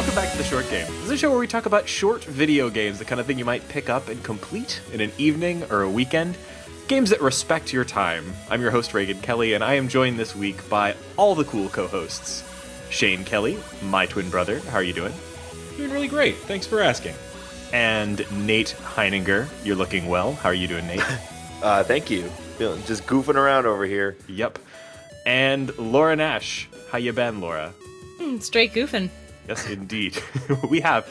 welcome back to The Short Game. This is a show where we talk about short video games, the kind of thing you might pick up and complete in an evening or a weekend. Games that respect your time. I'm your host, Reagan Kelly, and I am joined this week by all the cool co-hosts. Shane Kelly, my twin brother. How are you doing? Doing really great. Thanks for asking. And Nate Heininger. You're looking well. How are you doing, Nate? Thank you. Just goofing around over here. Yep. And Laura Nash. How you been, Laura? Straight goofing. Yes, indeed. We have.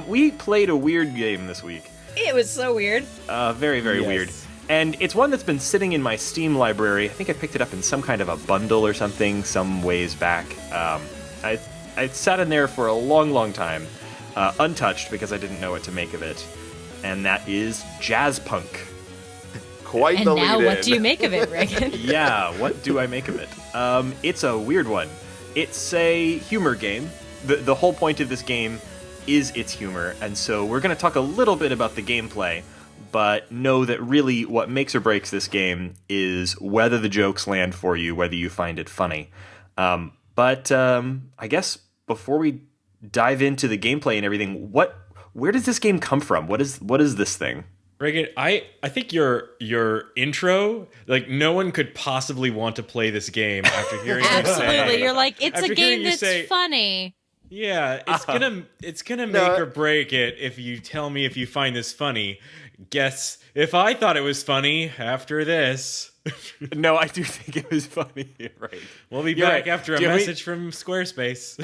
We played a weird game this week. It was so weird. Very, very weird. And it's one that's been sitting in my Steam library. I think I picked it up in some kind of a bundle or something some ways back. I sat in there for a long, long time, untouched because I didn't know what to make of it. And that is Jazzpunk. Quite and the now, lead-in. what do you make of it, Reagan? Yeah, what do I make of it? It's a weird one. It's a humor game. The whole point of this game is its humor, and so we're going to talk a little bit about the gameplay, but know that really what makes or breaks this game is whether the jokes land for you, whether you find it funny. But I guess before we dive into the gameplay and everything, where does this game come from? What is this thing? Reagan, I think your intro, like no one could possibly want to play this game after hearing you say. Absolutely, you're like, it's after a game hearing you that's say, funny. Yeah, it's gonna make or break it if you tell me if you find this funny. Guess if I thought it was funny after this. No, I do think it was funny. Right. We'll be back after a message from Squarespace.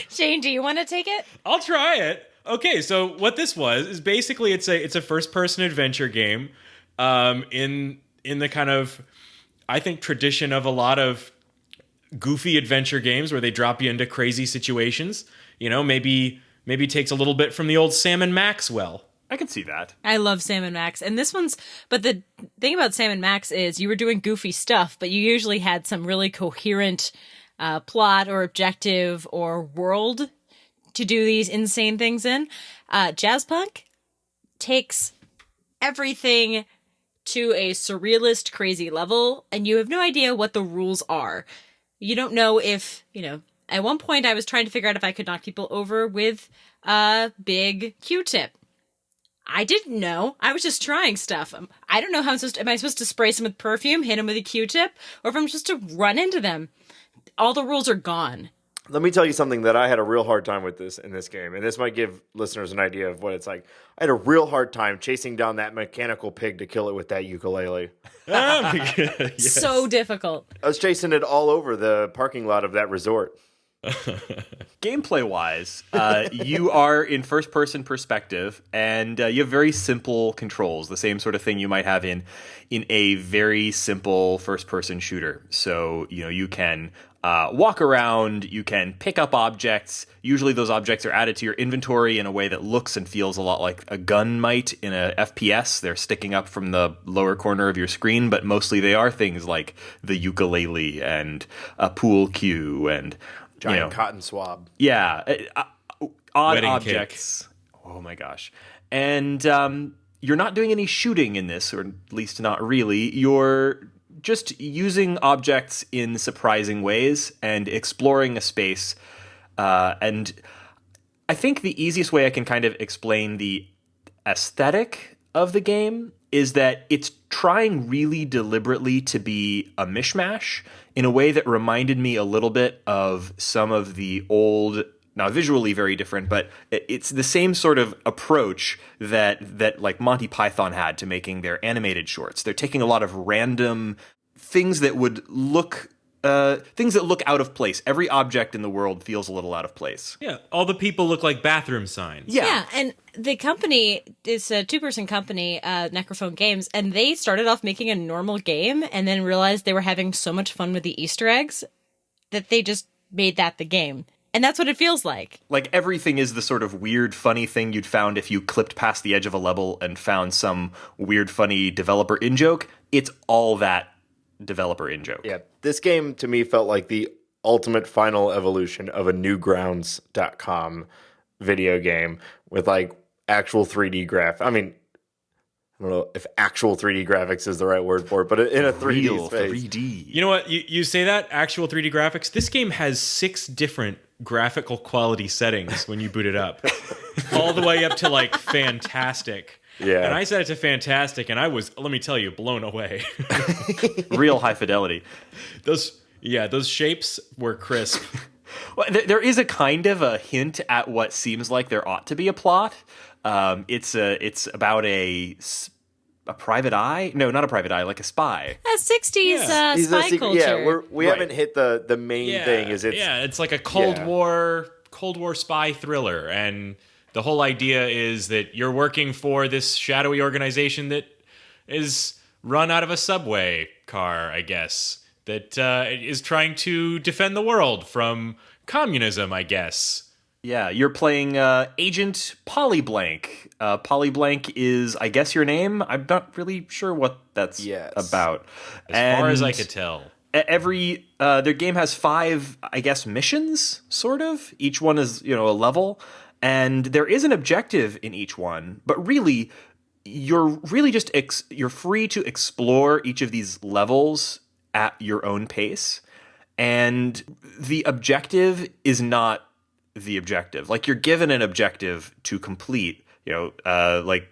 Shane, do you want to take it? I'll try it. Okay, so what this was is basically it's a first-person adventure game in the kind of, I think, tradition of a lot of goofy adventure games where they drop you into crazy situations. You know, maybe takes a little bit from the old Sam and Maxwell. I can see that. I love Sam and Max. And this one's, but the thing about Sam and Max is you were doing goofy stuff, but you usually had some really coherent plot or objective or world to do these insane things in. Jazzpunk takes everything to a surrealist, crazy level, and you have no idea what the rules are. You don't know if, at one point I was trying to figure out if I could knock people over with a big Q-tip. I didn't know. I was just trying stuff. I don't know how am I supposed to spray some with perfume, hit them with a Q-tip, or if I'm supposed to run into them. All the rules are gone. Let me tell you something that I had a real hard time with in this game, and this might give listeners an idea of what it's like. I had a real hard time chasing down that mechanical pig to kill it with that ukulele. Yes. So difficult. I was chasing it all over the parking lot of that resort. Gameplay-wise, you are in first-person perspective, and you have very simple controls, the same sort of thing you might have in a very simple first-person shooter. So, you can walk around, you can pick up objects. Usually those objects are added to your inventory in a way that looks and feels a lot like a gun might in a FPS. They're sticking up from the lower corner of your screen, but mostly they are things like the ukulele and a pool cue and Giant cotton swab. Yeah, odd Wedding objects. Cake. Oh my gosh. And you're not doing any shooting in this, or at least not really. You're just using objects in surprising ways and exploring a space. And I think the easiest way I can kind of explain the aesthetic of the game is that it's trying really deliberately to be a mishmash in a way that reminded me a little bit of some of the old, now visually very different, but it's the same sort of approach that like Monty Python had to making their animated shorts. They're taking a lot of random things that would look out of place. Every object in the world feels a little out of place. Yeah, all the people look like bathroom signs. Yeah, and the company is a two-person company, Necrophone Games, and they started off making a normal game and then realized they were having so much fun with the Easter eggs that they just made that the game. And that's what it feels like. Like everything is the sort of weird, funny thing you'd found if you clipped past the edge of a level and found some weird, funny developer in-joke. It's all that developer in-joke. Yeah, this game to me felt like the ultimate final evolution of a Newgrounds.com video game with like actual 3D graph. I mean, I don't know if actual 3D graphics is the right word for it, but in a 3D Real space. 3D. You know what? You say that, actual 3D graphics. This game has 6 different graphical quality settings when you boot it up, all the way up to like fantastic. Yeah. And I set it to fantastic, and I was, let me tell you, blown away. Real high fidelity. Those shapes were crisp. Well, there is a kind of a hint at what seems like there ought to be a plot. It's about a private eye. No, not a private eye, like a spy. A 60s He's a spy secret- culture. Yeah, we Right. haven't hit the main thing. It's like a Cold War spy thriller, and the whole idea is that you're working for this shadowy organization that is run out of a subway car, I guess, that is trying to defend the world from communism, I guess. Yeah, you're playing Agent Polyblank. Polyblank is, I guess, your name. I'm not really sure what that's about. As far as I could tell. Their game has 5, I guess, missions, sort of. Each one is, a level. And there is an objective in each one, but really, you're really just you're free to explore each of these levels at your own pace. And the objective is not the objective. Like, you're given an objective to complete, like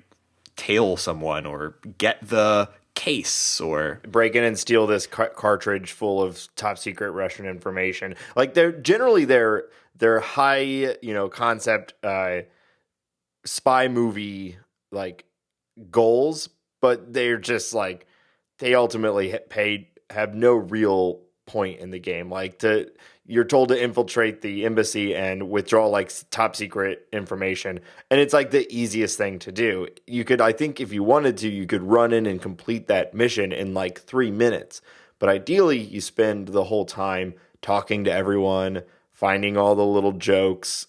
tail someone or get the case or break in and steal this cartridge full of top secret Russian information. Like, they're high, concept spy movie like goals, but they're just like they ultimately have no real point in the game. Like, you're told to infiltrate the embassy and withdraw like top secret information, and it's like the easiest thing to do. You could, I think, if you wanted to, you could run in and complete that mission in like 3 minutes. But ideally, you spend the whole time talking to everyone, finding all the little jokes,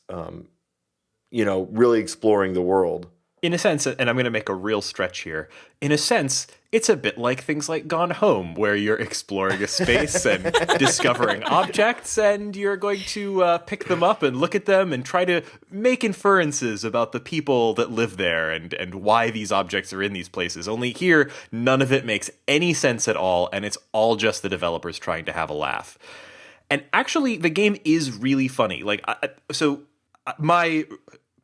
really exploring the world. In a sense, and I'm going to make a real stretch here, in a sense, it's a bit like things like Gone Home, where you're exploring a space and discovering objects, and you're going to pick them up and look at them and try to make inferences about the people that live there and why these objects are in these places. Only here, none of it makes any sense at all, and it's all just the developers trying to have a laugh. And actually, the game is really funny. Like, my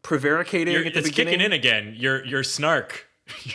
prevaricating at the it's beginning, kicking in again. Your snark.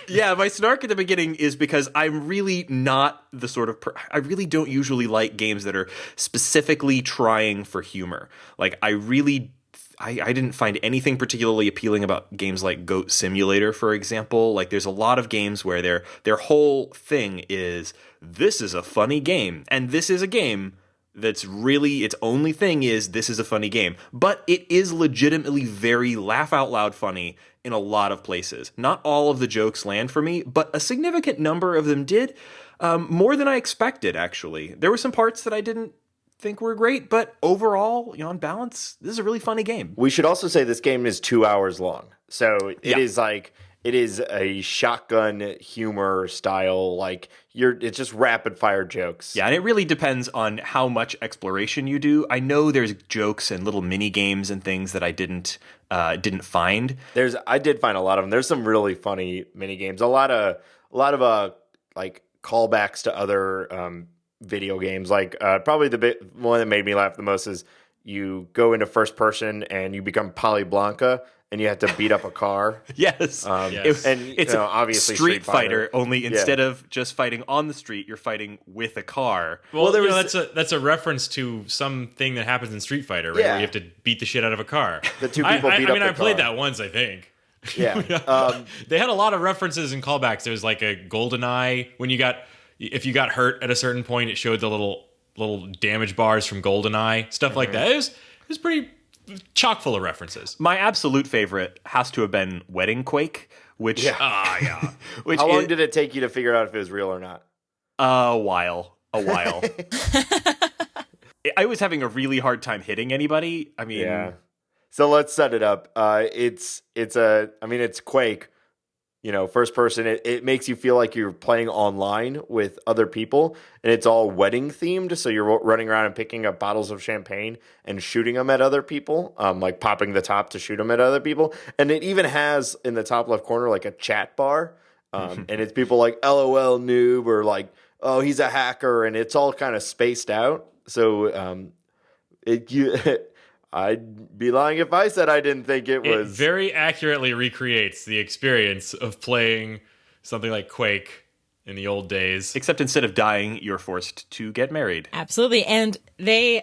Yeah, my snark at the beginning is because I'm really not the sort of I really don't usually like games that are specifically trying for humor. Like, I didn't find anything particularly appealing about games like Goat Simulator, for example. Like, there's a lot of games where their whole thing is, this is a funny game, and this is a game that's really, its only thing is, this is a funny game. But it is legitimately very laugh out loud funny in a lot of places. Not all of the jokes land for me, but a significant number of them did. More than I expected, actually. There were some parts that I didn't think were great, but overall, on balance, this is a really funny game. We should also say this game is 2 hours long. So it is a shotgun humor style, like it's just rapid fire jokes. Yeah, and it really depends on how much exploration you do. I know there's jokes and little mini games and things that I didn't find. I did find a lot of them. There's some really funny mini games. A lot of like callbacks to other video games. Like probably the one that made me laugh the most is you go into first person and you become Polly Blanca. And you have to beat up a car. Yes. Yes. It's obviously Street Fighter, only instead of just fighting on the street, you're fighting with a car. Well, that's a reference to something that happens in Street Fighter, right? Yeah. Where you have to beat the shit out of a car. The two people beat up the car. I played that once, I think. Yeah. They had a lot of references and callbacks. There's like a GoldenEye. If you got hurt at a certain point, it showed the little damage bars from GoldenEye, stuff like that. It was pretty chock full of references. My absolute favorite has to have been Wedding Quake, which Yeah. which How long did it take you to figure out if it was real or not? A while. I was having a really hard time hitting anybody. I mean, Yeah. So let's set it up. It's Quake. First person. It makes you feel like you're playing online with other people, and it's all wedding themed. So you're running around and picking up bottles of champagne and shooting them at other people, like popping the top to shoot them at other people. And it even has in the top left corner like a chat bar, and it's people like LOL noob or like, oh, he's a hacker, and it's all kind of spaced out. So I'd be lying if I said I didn't think it It was. very accurately recreates the experience of playing something like Quake in the old days. Except instead of dying, you're forced to get married. Absolutely. And they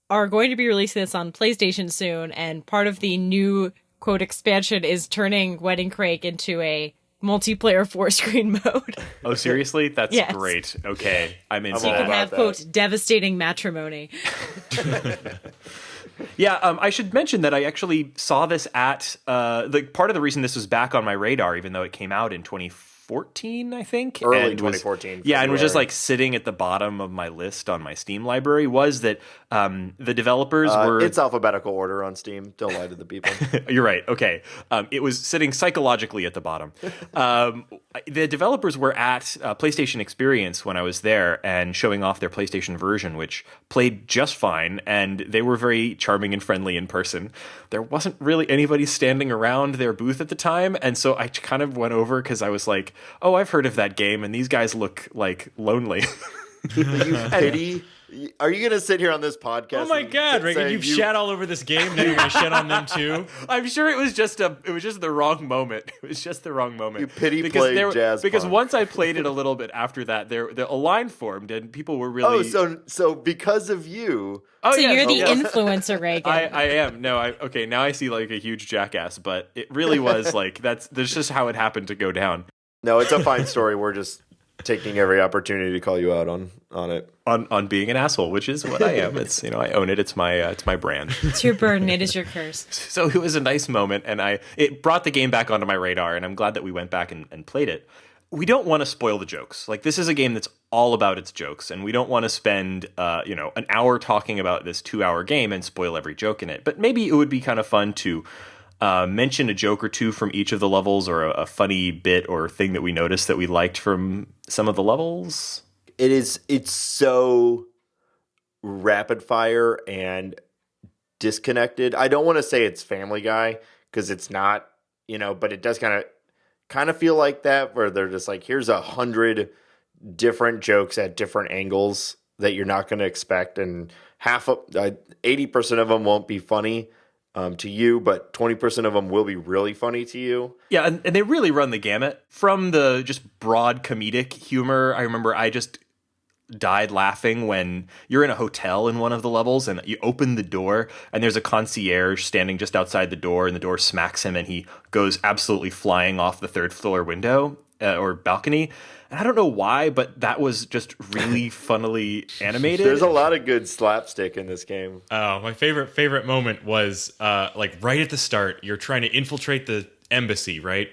are going to be releasing this on PlayStation soon. And part of the new, quote, expansion is turning Wedding Crake into a multiplayer 4-screen mode. Oh, seriously? That's Yes. great. Okay, I'm into So you all can that. about have, that. quote, devastating matrimony. Yeah, I should mention that I actually saw this at part of the reason this was back on my radar, even though it came out in 2014, I think. Early and was- 2014, Yeah, and was just February. like sitting at the bottom of my list on my Steam library, was that the developers were... It's alphabetical order on Steam. Don't lie to the people. You're right. Okay. It was sitting psychologically at the bottom. The developers were at PlayStation Experience when I was there and showing off their PlayStation version, which played just fine. And they were very charming and friendly in person. There wasn't really anybody standing around their booth at the time. And so I kind of went over because I was like, oh, I've heard of that game. And these guys look like lonely. You pity? Are you going to sit here on this podcast? Oh my and God, Reagan, say you've you- shat all over this game. Now you're going to shit on them too? I'm sure it was just the wrong moment. It was just the wrong moment. You pity because played Because Jazzpunk. once I played it a little bit after that, a line formed and people were really. Oh, so because of you, Oh, So yeah, you're the yeah. influencer, Reagan. I am. No, okay, now I see like a huge jackass, but it really was like that's just how it happened to go down. no, it's a fine story. We're just taking every opportunity to call you out on it. On being an asshole, which is what I am. It's I own it. It's my brand. It's your burden. It is your curse. So it was a nice moment, and it brought the game back onto my radar, and I'm glad that we went back and played it. We don't want to spoil the jokes. Like, this is a game that's all about its jokes, and we don't want to spend an hour talking about this 2-hour game and spoil every joke in it. But maybe it would be kind of fun to mention a joke or two from each of the levels, or a funny bit or thing that we noticed that we liked from some of the levels. It's so rapid fire and disconnected. I don't want to say it's Family Guy because it's not, but it does kind of feel like that, where they're just like, here's 100 different jokes at different angles that you're not going to expect, and 80% of them won't be funny to you, but 20% of them will be really funny to you. Yeah, and they really run the gamut. From the just broad comedic humor, I remember I just died laughing when you're in a hotel in one of the levels and you open the door and there's a concierge standing just outside the door, and the door smacks him and he goes absolutely flying off the 3rd floor window or balcony. And I don't know why, but that was just really funnily animated. There's a lot of good slapstick in this game. Oh, my favorite moment was like right at the start. You're trying to infiltrate the embassy, right?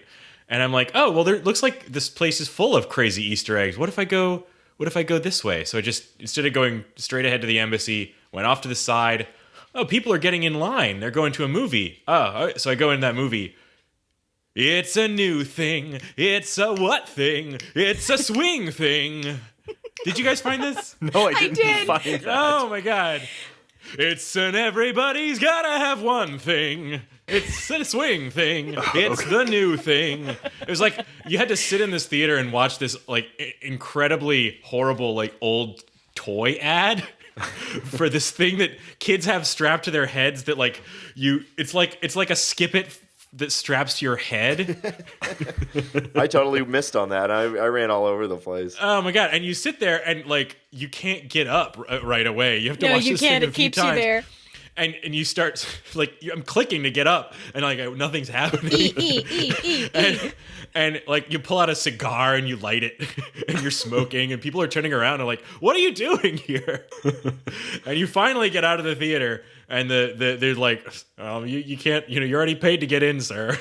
And I'm like, oh, well, there looks like this place is full of crazy Easter eggs. What if I go this way? So I just, instead of going straight ahead to the embassy, went off to the side. Oh, people are getting in line. They're going to a movie. Oh, so I go in that movie. It's a new thing. It's a what thing? It's a swing thing. Did you guys find this? No, I didn't did. find that. Oh my God. It's an everybody's gotta have one thing. It's a swing thing. It's the new thing. It was like you had to sit in this theater and watch this like incredibly horrible like old toy ad for this thing that kids have strapped to their heads that like it's like a skip it that straps to your head. I totally missed on that. I ran all over the place. Oh my God. And you sit there and like you can't get up right away. You have to No, watch you this can't. thing a It few keeps you times. there. And you start like I'm clicking to get up and like nothing's happening. And like you pull out a cigar and you light it and you're smoking and people are turning around and like, what are you doing here? And you finally get out of the theater and they're like, oh, you can't, you already paid to get in, sir.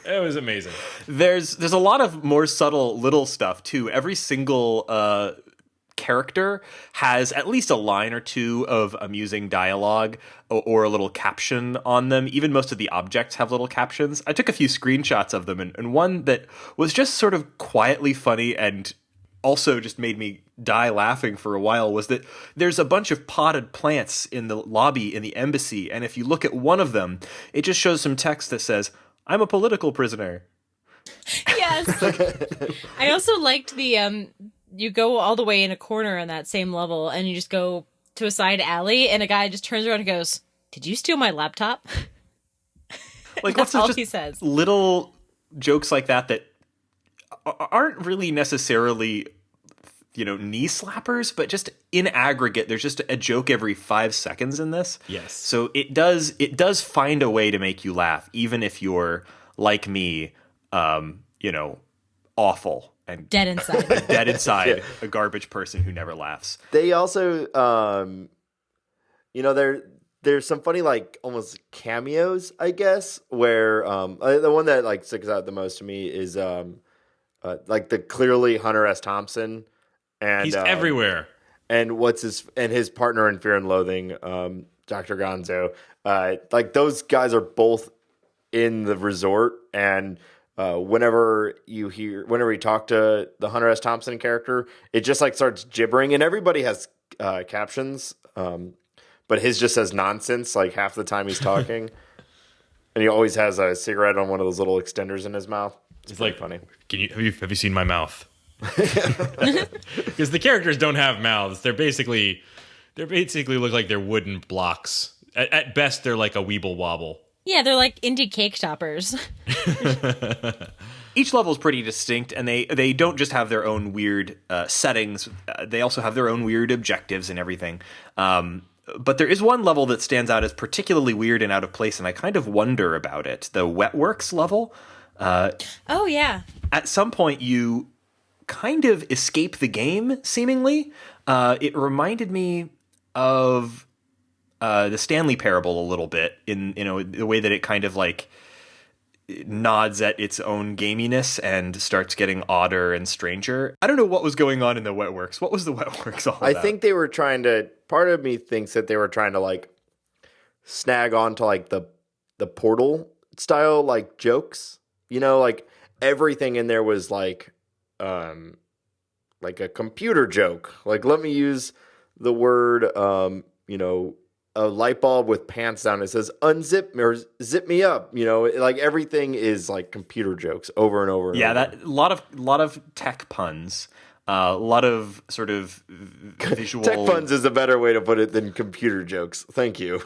It was amazing. There's a lot of more subtle little stuff too. Every single character has at least a line or two of amusing dialogue or a little caption on them. Even most of the objects have little captions. I took a few screenshots of them, and one that was just sort of quietly funny and also just made me die laughing for a while was that there's a bunch of potted plants in the lobby in the embassy, and if you look at one of them, it just shows some text that says, "I'm a political prisoner." Yes. I also liked the you go all the way in a corner on that same level and you just go to a side alley and a guy just turns around and goes, did you steal my laptop? Like, That's what's all just he says. little jokes like that aren't really necessarily, knee slappers, but just in aggregate, there's just a joke every 5 seconds in this. Yes. So it does find a way to make you laugh, even if you're like me, awful and Dead inside. dead inside, Yeah. a garbage person who never laughs. They also, there's some funny, like, almost cameos, I guess, where the one that, like, sticks out the most to me is, like, the clearly Hunter S. Thompson. And He's everywhere. And his partner in Fear and Loathing, Dr. Gonzo. Like, those guys are both in the resort, and whenever you talk to the Hunter S. Thompson character, it just like starts gibbering, and everybody has captions, but his just says nonsense like half the time he's talking, and he always has a cigarette on one of those little extenders in his mouth. It's like funny. Have you seen my mouth? Because the characters don't have mouths. They basically look like they're wooden blocks. At best, they're like a weeble wobble. Yeah, they're like indie cake toppers. Each level is pretty distinct, and they don't just have their own weird settings. They also have their own weird objectives and everything. But there is one level that stands out as particularly weird and out of place, and I kind of wonder about it. The Wetworks level. Oh, yeah. At some point, you kind of escape the game, seemingly. It reminded me of the Stanley Parable a little bit in the way that it kind of like nods at its own gaminess and starts getting odder and stranger. I don't know what was going on in the Wetworks. What was the Wetworks all about? I think they were trying to. Part of me thinks that they were trying to like snag onto like the Portal style like jokes. Like everything in there was like a computer joke. Like, let me use the word a light bulb with pants down. It says unzip or zip me up. Like everything is like computer jokes over and over. And Yeah, over. that lot of tech puns, a lot of sort of visual. Tech puns is a better way to put it than computer jokes. Thank you.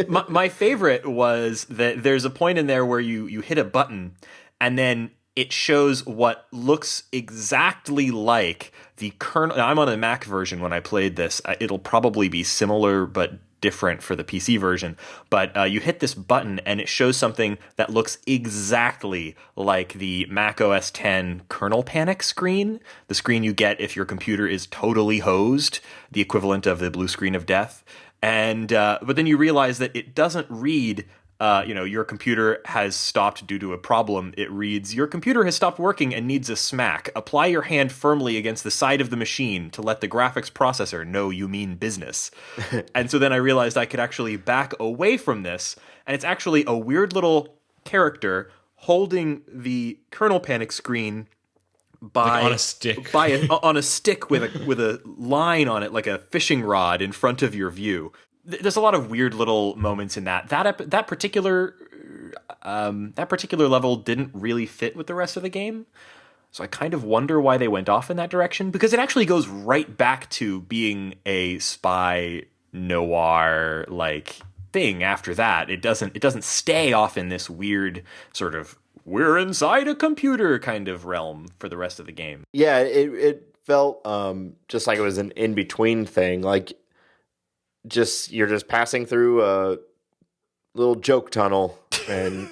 My favorite was that there's a point in there where you hit a button, and then it shows what looks exactly like the kernel. Now, I'm on a Mac version when I played this. It'll probably be similar but different for the PC version. But you hit this button and it shows something that looks exactly like the Mac OS X kernel panic screen, the screen you get if your computer is totally hosed, the equivalent of the blue screen of death. And but then you realize that it doesn't read your computer has stopped due to a problem. It reads, your computer has stopped working and needs a smack. Apply your hand firmly against the side of the machine to let the graphics processor know you mean business. And so then I realized I could actually back away from this, and it's actually a weird little character holding the kernel panic screen by Like on a stick. on a stick with a line on it, like a fishing rod in front of your view. There's a lot of weird little moments in that particular level didn't really fit with the rest of the game. So I kind of wonder why they went off in that direction, because it actually goes right back to being a spy noir like thing after that. It doesn't stay off in this weird sort of we're inside a computer kind of realm for the rest of the game. Yeah, it felt just like it was an in-between thing. Like you're just passing through a little joke tunnel, and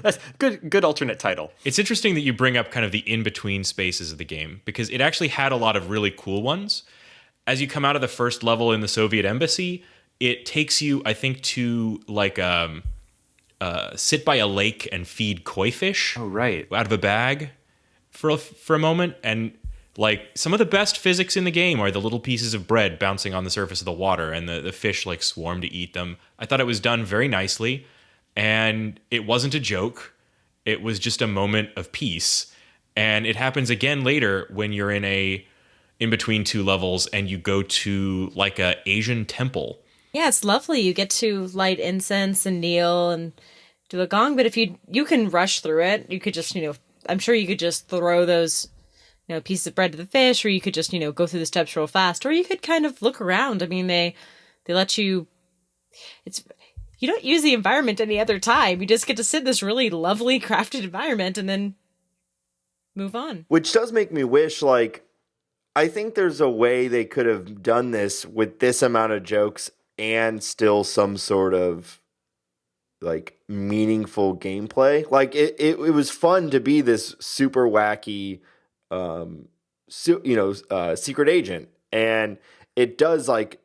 That's good alternate title. It's interesting that you bring up kind of the in-between spaces of the game, because it actually had a lot of really cool ones. As you come out of the first level in the Soviet embassy, it takes you, I think, to like sit by a lake and feed koi fish. Oh, right. Out of a bag for a moment. And like some of the best physics in the game are the little pieces of bread bouncing on the surface of the water, and the fish like swarm to eat them. I thought it was done very nicely, and it wasn't a joke. It was just a moment of peace. And it happens again later when you're in between two levels and you go to like a Asian temple. Yeah, it's lovely. You get to light incense and kneel and do a gong, but if you can rush through it, you could just, I'm sure you could just throw those, pieces of bread to the fish, or you could just, go through the steps real fast, or you could kind of look around. I mean, they They let you. You don't use the environment any other time. You just get to sit in this really lovely crafted environment and then move on. Which does make me wish, like, I think there's a way they could have done this with this amount of jokes and still some sort of like meaningful gameplay. Like it was fun to be this super wacky, secret agent, and it does like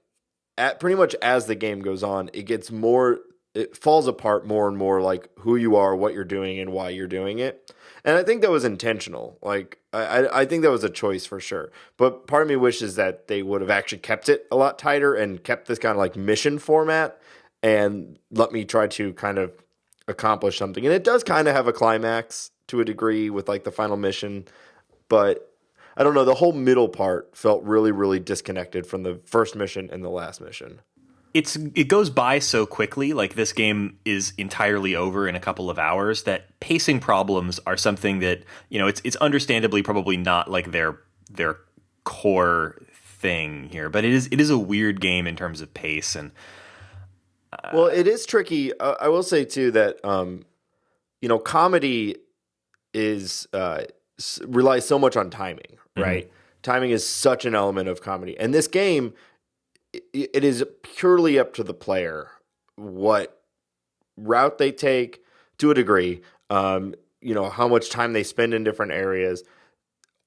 at pretty much as the game goes on, it falls apart more and more, like who you are, what you're doing, and why you're doing it. And I think that was intentional. Like, I think that was a choice for sure. But part of me wishes that they would have actually kept it a lot tighter and kept this kind of like mission format and let me try to kind of accomplish something. And it does kind of have a climax to a degree with like the final mission. But I don't know, the whole middle part felt really, really disconnected from the first mission and the last mission. It goes by so quickly, like this game is entirely over in a couple of hours, that pacing problems are something that, it's understandably probably not like their core thing here, but it is a weird game in terms of pace. And well, it is tricky. I will say too that comedy is relies so much on timing, right? Mm-hmm. Timing is such an element of comedy, and this game, it is purely up to the player what route they take to a degree, how much time they spend in different areas.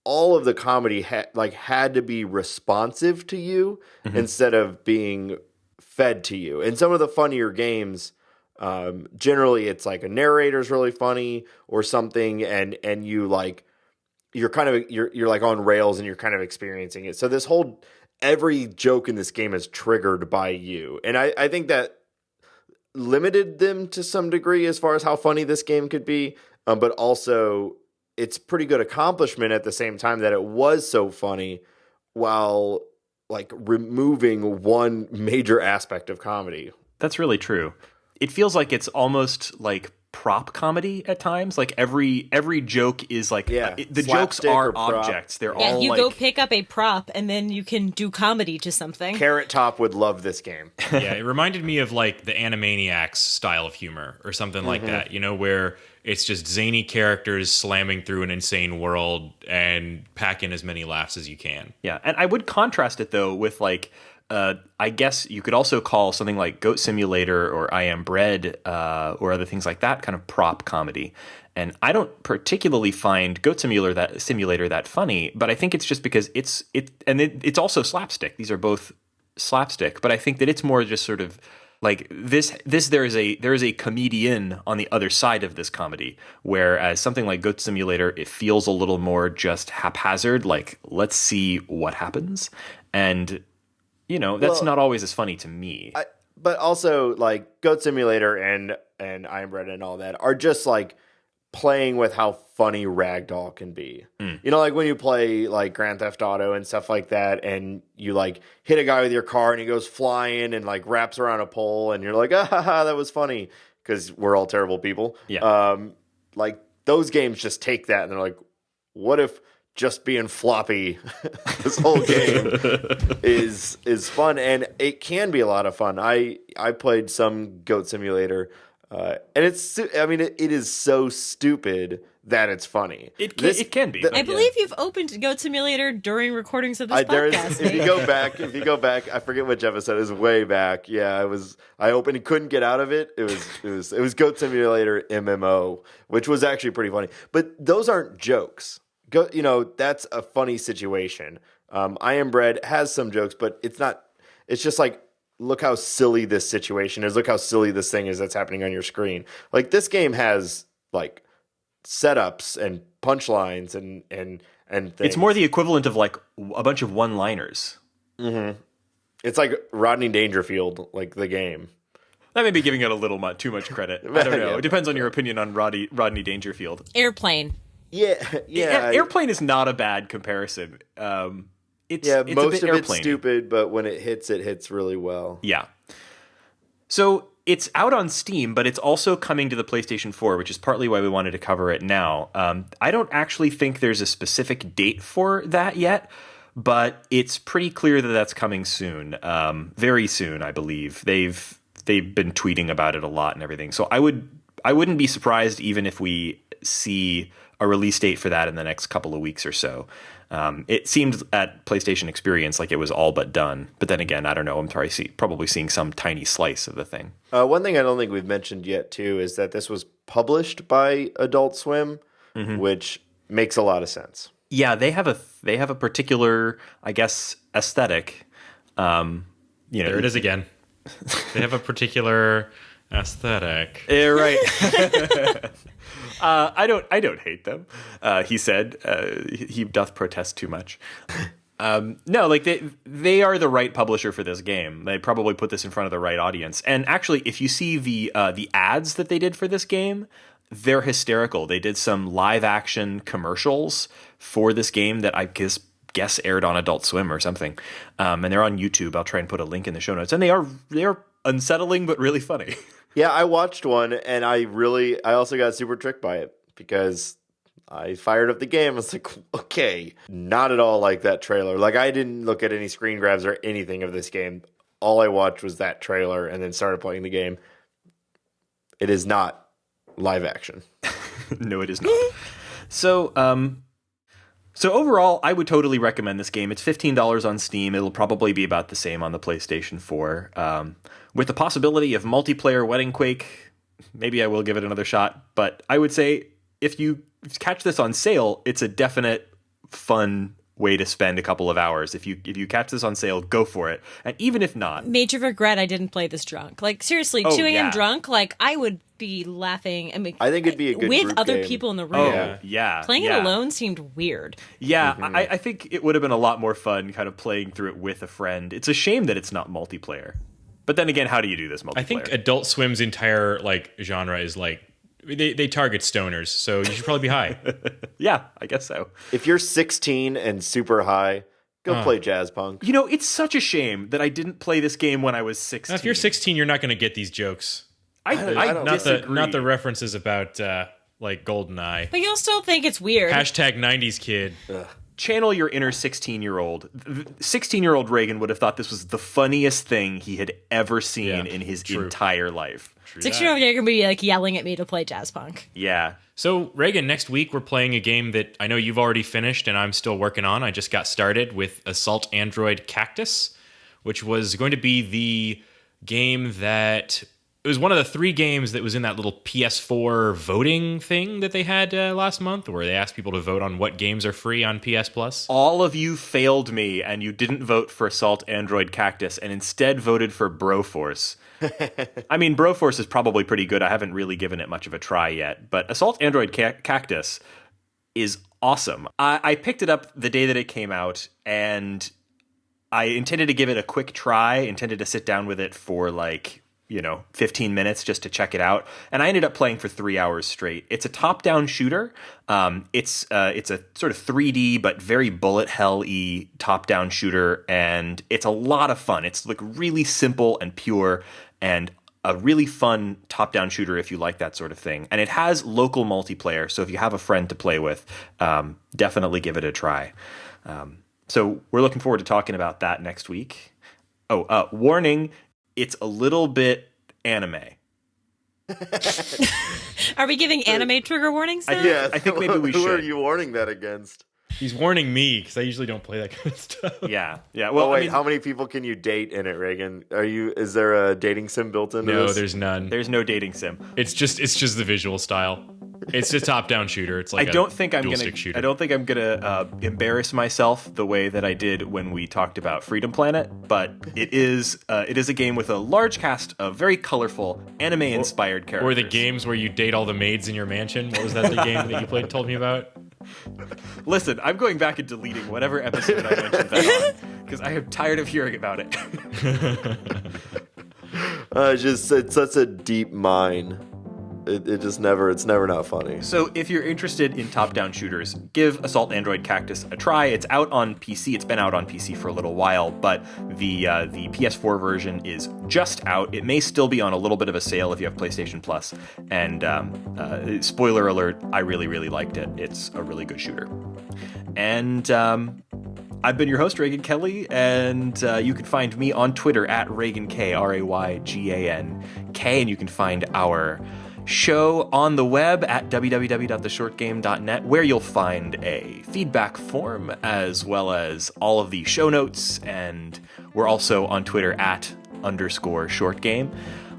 All of the comedy had to be responsive to you instead of being fed to you. In some of the funnier games, generally it's like a narrator's really funny or something, and you're like on rails and you're kind of experiencing it. So every joke in this game is triggered by you. And I think that limited them to some degree as far as how funny this game could be. But also it's pretty good accomplishment at the same time that it was so funny while like removing one major aspect of comedy. That's really true. It feels like it's almost like prop comedy at times. Like every joke is like the jokes are objects. They're all you like, go pick up a prop and then you can do comedy to something. Carrot Top would love this game. Yeah, it reminded me of like the Animaniacs style of humor or something like that, where it's just zany characters slamming through an insane world and pack in as many laughs as you can. Yeah, and I would contrast it though with like I guess you could also call something like Goat Simulator or I Am Bread or other things like that kind of prop comedy. And I don't particularly find Goat Simulator that funny, but I think it's just because it's also slapstick. These are both slapstick, but I think that it's more just sort of like this there is a comedian on the other side of this comedy, whereas something like Goat Simulator, it feels a little more just haphazard, like let's see what happens. And that's not always as funny to me. But also, like, Goat Simulator and I Am Bread and all that are just, like, playing with how funny Ragdoll can be. Like, when you play, like, Grand Theft Auto and stuff like that, and you, like, hit a guy with your car, and he goes flying and, like, wraps around a pole, and you're like, that was funny, because we're all terrible people. Yeah. Like, those games just take that, and they're like, what if just being floppy this whole game is fun, and it can be a lot of fun. I played some Goat Simulator, and it is so stupid that it's funny. It can be. I believe you've opened Goat Simulator during recordings of this podcast. If you go back, I forget which episode. It was way back. Yeah, I opened and couldn't get out of it. It was Goat Simulator MMO, which was actually pretty funny. But those aren't jokes. That's a funny situation. I Am Bread has some jokes, but it's not. It's just like, look how silly this situation is. Look how silly this thing is that's happening on your screen. Like, this game has like setups and punchlines and things. It's more the equivalent of like a bunch of one-liners. Mm-hmm. It's like Rodney Dangerfield, like the game. That may be giving it a little too much credit. I don't know. It depends on your opinion on Rodney Dangerfield. Airplane. Yeah. Airplane is not a bad comparison. It's most of it's stupid, but when it hits really well. Yeah. So it's out on Steam, but it's also coming to the PlayStation 4, which is partly why we wanted to cover it now. I don't actually think there's a specific date for that yet, but it's pretty clear that that's coming soon, very soon, I believe. They've been tweeting about it a lot and everything. So I wouldn't be surprised even if we see a release date for that in the next couple of weeks or so. It seemed at PlayStation Experience like it was all but done. But then again, I don't know. I'm probably seeing some tiny slice of the thing. One thing I don't think we've mentioned yet, too, is that this was published by Adult Swim, which makes a lot of sense. Yeah, they have a particular, I guess, aesthetic. There it is again. They have a particular aesthetic. Right. I don't hate them. He said. He doth protest too much. No, like they are the right publisher for this game. They probably put this in front of the right audience. And actually, if you see the ads that they did for this game, they're hysterical. They did some live action commercials for this game that I guess aired on Adult Swim or something. And they're on YouTube. I'll try and put a link in the show notes. And they are unsettling but really funny. Yeah, I watched one, and I also got super tricked by it because I fired up the game. I was like, okay, not at all like that trailer. Like, I didn't look at any screen grabs or anything of this game. All I watched was that trailer and then started playing the game. It is not live action. No, it is not. So overall, I would totally recommend this game. It's $15 on Steam. It'll probably be about the same on the PlayStation 4. With the possibility of multiplayer Wedding Quake, maybe I will give it another shot. But I would say if you catch this on sale, it's a definite fun way to spend a couple of hours. If you catch this on sale, go for it. And even if not, major regret I didn't play this drunk. Like, seriously, 2 a.m. drunk, like, I would be laughing. I mean, I think it'd be a good with group other game. people in the room. Oh, yeah. Playing it alone seemed weird. Yeah, I think it would have been a lot more fun kind of playing through it with a friend. It's a shame that it's not multiplayer. But then again, how do you do this multiplayer? I think Adult Swim's entire genre is like they target stoners, so you should probably be high. Yeah, I guess so. If you're 16 and super high, go play Jazzpunk. You know, it's such a shame that I didn't play this game when I was 16. Now, if you're 16, you're not going to get these jokes. I don't disagree. Not the references about like GoldenEye. But you'll still think it's weird. Hashtag 90s kid. Channel your inner 16-year-old. 16-year-old Reagan would have thought this was the funniest thing he had ever seen in his entire life. 6-year-old you're gonna be like yelling at me to play Jazzpunk. Yeah. So, Reagan, next week we're playing a game that I know you've already finished and I'm still working on. I just got started with Assault Android Cactus, which was going to be the game that... It was one of the 3 games that was in that little PS4 voting thing that they had last month, where they asked people to vote on what games are free on PS Plus. All of you failed me, and you didn't vote for Assault Android Cactus, and instead voted for Broforce. I mean, Broforce is probably pretty good. I haven't really given it much of a try yet, but Assault Android Cactus is awesome. I picked it up the day that it came out, and I intended to give it a quick try, intended to sit down with it for 15 minutes just to check it out. And I ended up playing for 3 hours straight. It's a top-down shooter. It's a sort of 3D, but very bullet hell-y top-down shooter. And it's a lot of fun. It's like really simple and pure and a really fun top-down shooter if you like that sort of thing. And it has local multiplayer. So if you have a friend to play with, definitely give it a try. So we're looking forward to talking about that next week. Warning, it's a little bit anime. Are we giving anime trigger warnings now? Yeah, I think maybe we Who should. are you warning that against? He's warning me because I usually don't play that kind of stuff. Yeah. Well, wait, how many people can you date in it, Reagan? Is there a dating sim built into No, this? there's none. there's no dating sim. It's just the visual style. It's a top-down shooter. It's like I don't think I'm dual-stick gonna. shooter. I don't think I'm gonna embarrass myself the way that I did when we talked about Freedom Planet. But it is a game with a large cast of very colorful anime-inspired characters. Or the games where you date all the maids in your mansion. What was that the game that you told me about? Listen, I'm going back and deleting whatever episode I mentioned that on because I am tired of hearing about it. It's such a deep mine. It's never not funny. So if you're interested in top-down shooters, give Assault Android Cactus a try. It's out on PC. It's been out on PC for a little while, but the PS4 version is just out. It may still be on a little bit of a sale if you have PlayStation Plus. And spoiler alert, I really, really liked it. It's a really good shooter. And I've been your host, Reagan Kelly, and you can find me on Twitter at ReaganK, RayganK, and you can find our show on the web at www.theshortgame.net, where you'll find a feedback form as well as all of the show notes, and we're also on Twitter at _shortgame.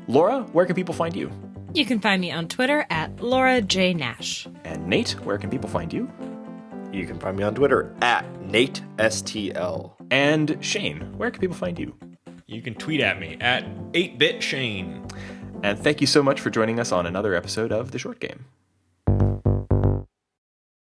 Laura, where can people find you? You can find me on Twitter at Laura J. Nash. And Nate, where can people find you? You can find me on Twitter at NateSTL. And Shane, where can people find you? You can tweet at me at 8BitShane. And thank you so much for joining us on another episode of The Short Game.